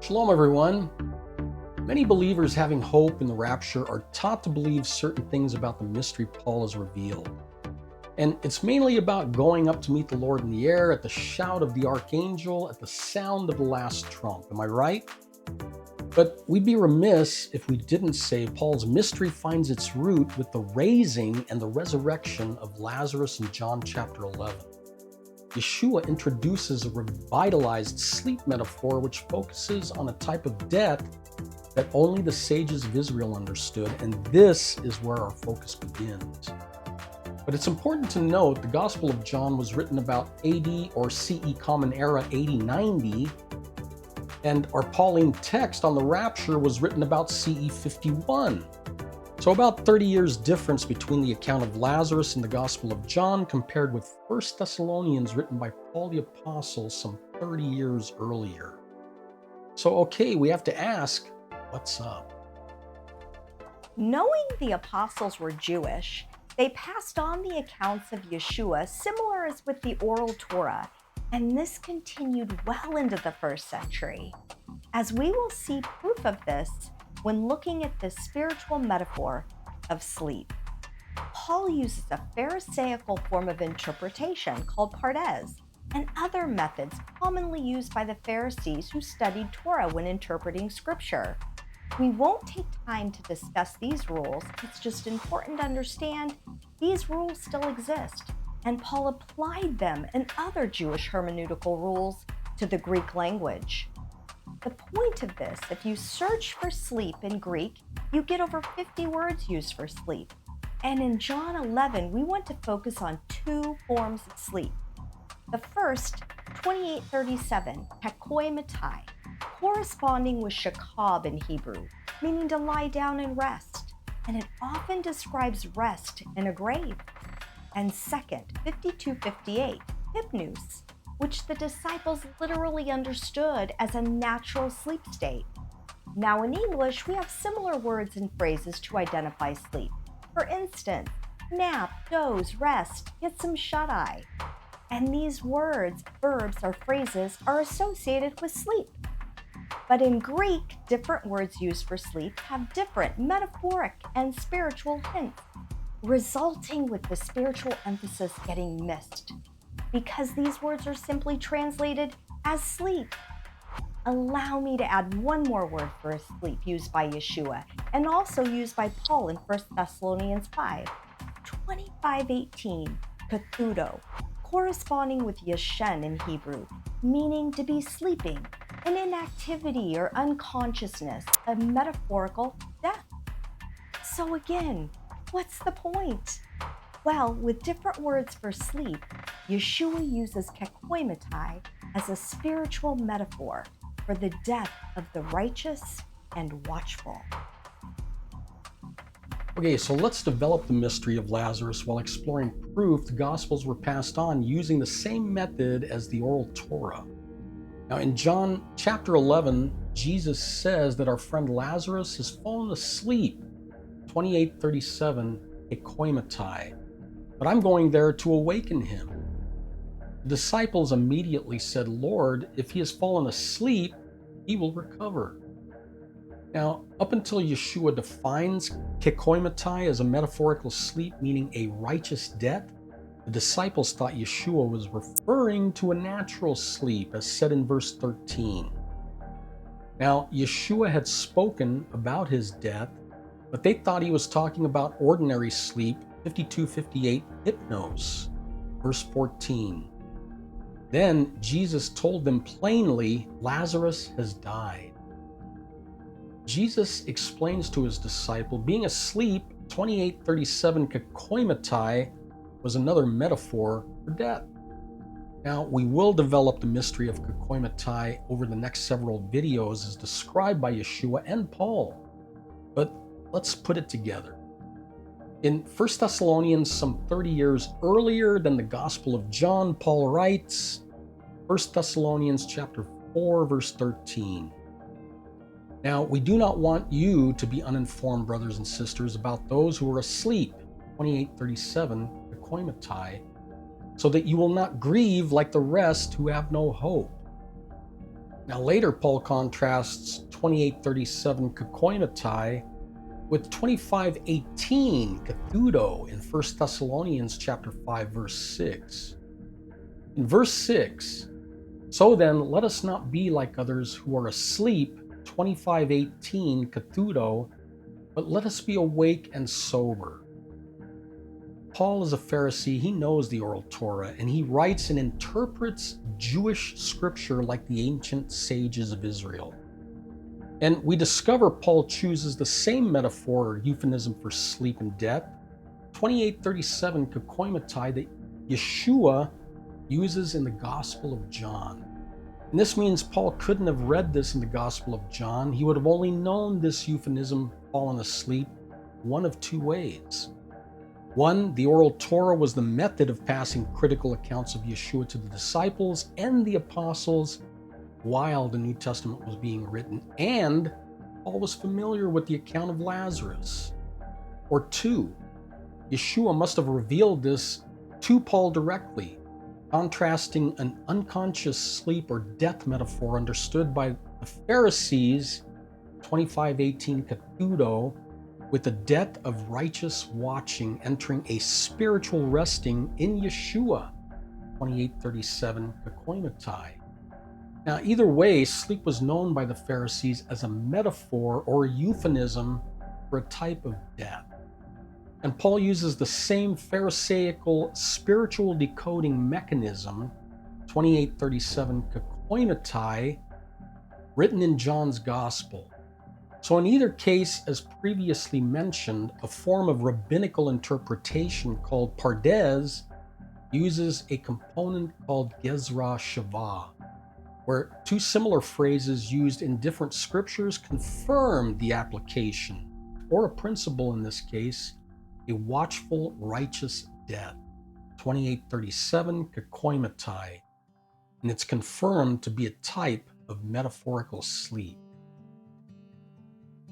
Shalom, everyone. Many believers having hope in the rapture are taught to believe certain things about the mystery Paul has revealed. And it's mainly about going up to meet the Lord in the air at the shout of the archangel, at the sound of the last trump. Am I right? But we'd be remiss if we didn't say Paul's mystery finds its root with the raising and the resurrection of Lazarus in John chapter 11. Yeshua introduces a revitalized sleep metaphor which focuses on a type of death that only the sages of Israel understood, and this is where our focus begins. But it's important to note the Gospel of John was written about AD or CE Common Era 80-90, and our Pauline text on the rapture was written about CE 51. So about 30 years difference between the account of Lazarus in the Gospel of John compared with 1 Thessalonians written by Paul the Apostle some 30 years earlier. So we have to ask, what's up? Knowing the apostles were Jewish, they passed on the accounts of Yeshua similar as with the oral Torah, and this continued well into the first century. As we will see proof of this when looking at the spiritual metaphor of sleep. Paul uses a Pharisaical form of interpretation called pardes, and other methods commonly used by the Pharisees who studied Torah when interpreting scripture. We won't take time to discuss these rules. It's just important to understand these rules still exist, and Paul applied them and other Jewish hermeneutical rules to the Greek language. The point of this, if you search for sleep in Greek, you get over 50 words used for sleep. And in John 11, we want to focus on two forms of sleep. The first, 2837, hekoi matai, corresponding with shakab in Hebrew, meaning to lie down and rest, and it often describes rest in a grave. And second, 5258, hypnos, which the disciples literally understood as a natural sleep state. Now in English, we have similar words and phrases to identify sleep. For instance, nap, doze, rest, get some shut-eye. And these words, verbs, or phrases are associated with sleep. But in Greek, different words used for sleep have different metaphoric and spiritual hints, resulting with the spiritual emphasis getting missed, because these words are simply translated as sleep. Allow me to add one more word for sleep used by Yeshua and also used by Paul in 1 Thessalonians 5, 25:18, kathudo, corresponding with yeshen in Hebrew, meaning to be sleeping, an inactivity or unconsciousness, a metaphorical death. So again, what's the point? Well, with different words for sleep, Yeshua uses hekoi matai as a spiritual metaphor for the death of the righteous and watchful. So let's develop the mystery of Lazarus while exploring proof the Gospels were passed on using the same method as the oral Torah. Now in John chapter 11, Jesus says that our friend Lazarus has fallen asleep, 28:37, hekoi matai. But I'm going there to awaken him. The disciples immediately said, Lord, if he has fallen asleep, he will recover. Now, up until Yeshua defines hekoi matai as a metaphorical sleep, meaning a righteous death, the disciples thought Yeshua was referring to a natural sleep, as said in verse 13. Now, Yeshua had spoken about his death, but they thought he was talking about ordinary sleep, 52:58, hypnos, verse 14. Then Jesus told them plainly, Lazarus has died. Jesus explains to his disciple, being asleep, 28:37, hekoi matai, was another metaphor for death. Now, we will develop the mystery of hekoi matai over the next several videos as described by Yeshua and Paul. But let's put it together. In 1 Thessalonians, some 30 years earlier than the Gospel of John, Paul writes, 1 Thessalonians chapter 4, verse 13. Now, we do not want you to be uninformed, brothers and sisters, about those who are asleep, 28:37, hekoi matai, so that you will not grieve like the rest who have no hope. Now later, Paul contrasts 28:37 kakoimatai with 25:18 kathudo in 1 Thessalonians chapter 5 verse 6. In verse 6, so then let us not be like others who are asleep, 25:18 kathudo, but let us be awake and sober. Paul is a Pharisee. He knows the oral Torah, and he writes and interprets Jewish scripture like the ancient sages of Israel. And we discover Paul chooses the same metaphor or euphemism for sleep and death, 28:37 kakoimatai, that Yeshua uses in the Gospel of John. And this means Paul couldn't have read this in the Gospel of John. He would have only known this euphemism, fallen asleep, one of two ways. One, the oral Torah was the method of passing critical accounts of Yeshua to the disciples and the apostles while the New Testament was being written, and Paul was familiar with the account of Lazarus. Or two, Yeshua must have revealed this to Paul directly, contrasting an unconscious sleep or death metaphor understood by the Pharisees, 25:18 kathudo, with the death of righteous watching entering a spiritual resting in Yeshua, 28:37 kakoimatai. Now, either way, sleep was known by the Pharisees as a metaphor or a euphemism for a type of death. And Paul uses the same Pharisaical spiritual decoding mechanism, 28:37 kakoimatai, written in John's Gospel. So in either case, as previously mentioned, a form of rabbinical interpretation called pardes uses a component called gezra shava, where two similar phrases used in different scriptures confirm the application, or a principle in this case, a watchful righteous death, 28:37 kakoimatai, and it's confirmed to be a type of metaphorical sleep.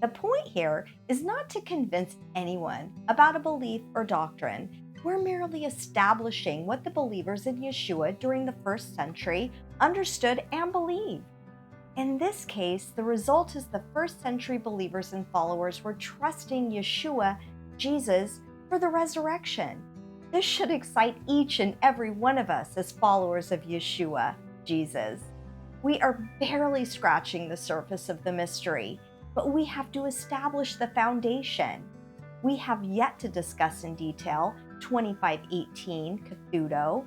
The point here is not to convince anyone about a belief or doctrine. We're merely establishing what the believers in Yeshua during the first century understood and believed. In this case, the result is the first century believers and followers were trusting Yeshua, Jesus, for the resurrection. This should excite each and every one of us as followers of Yeshua, Jesus. We are barely scratching the surface of the mystery, but we have to establish the foundation. We have yet to discuss in detail 25:18 kathudo,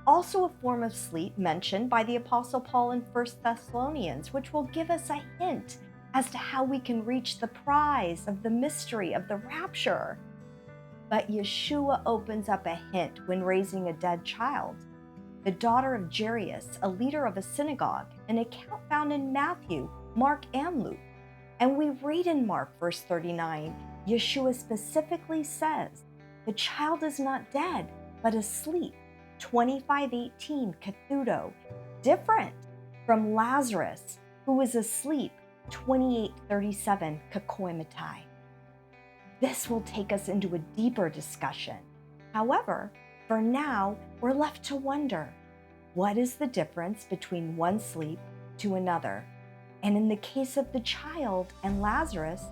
also a form of sleep mentioned by the Apostle Paul in 1 Thessalonians, which will give us a hint as to how we can reach the prize of the mystery of the rapture. But Yeshua opens up a hint when raising a dead child. The daughter of Jairus, a leader of a synagogue, an account found in Matthew, Mark, and Luke. And we read in Mark verse 39, Yeshua specifically says, the child is not dead, but asleep, 25:18 kathudo, different from Lazarus, who was asleep, 28:37 kakoimatai. This will take us into a deeper discussion. However, for now, we're left to wonder, what is the difference between one sleep to another? And in the case of the child and Lazarus,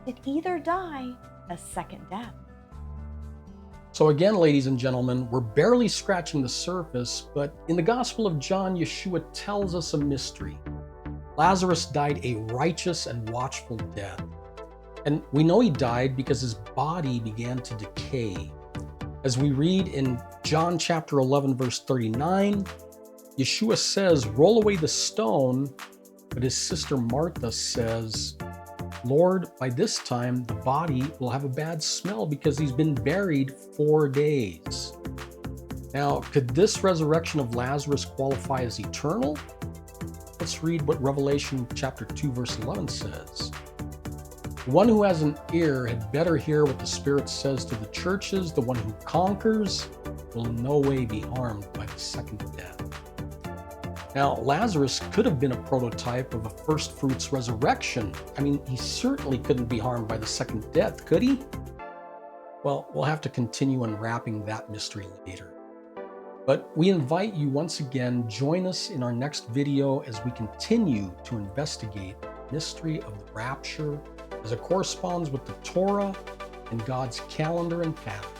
did either die a second death? So again, ladies and gentlemen, we're barely scratching the surface, but in the Gospel of John, Yeshua tells us a mystery. Lazarus died a righteous and watchful death. And we know he died because his body began to decay. As we read in John chapter 11, verse 39, Yeshua says, roll away the stone, but his sister Martha says, Lord, by this time the body will have a bad smell because he's been buried 4 days. Now, could this resurrection of Lazarus qualify as eternal? Let's read what Revelation chapter 2, verse 11 says. The one who has an ear had better hear what the Spirit says to the churches. The one who conquers will in no way be harmed by the second death. Now, Lazarus could have been a prototype of a first fruits resurrection. I mean, he certainly couldn't be harmed by the second death, could he? Well, we'll have to continue unwrapping that mystery later. But we invite you once again, join us in our next video as we continue to investigate the mystery of the rapture as it corresponds with the Torah and God's calendar and pattern.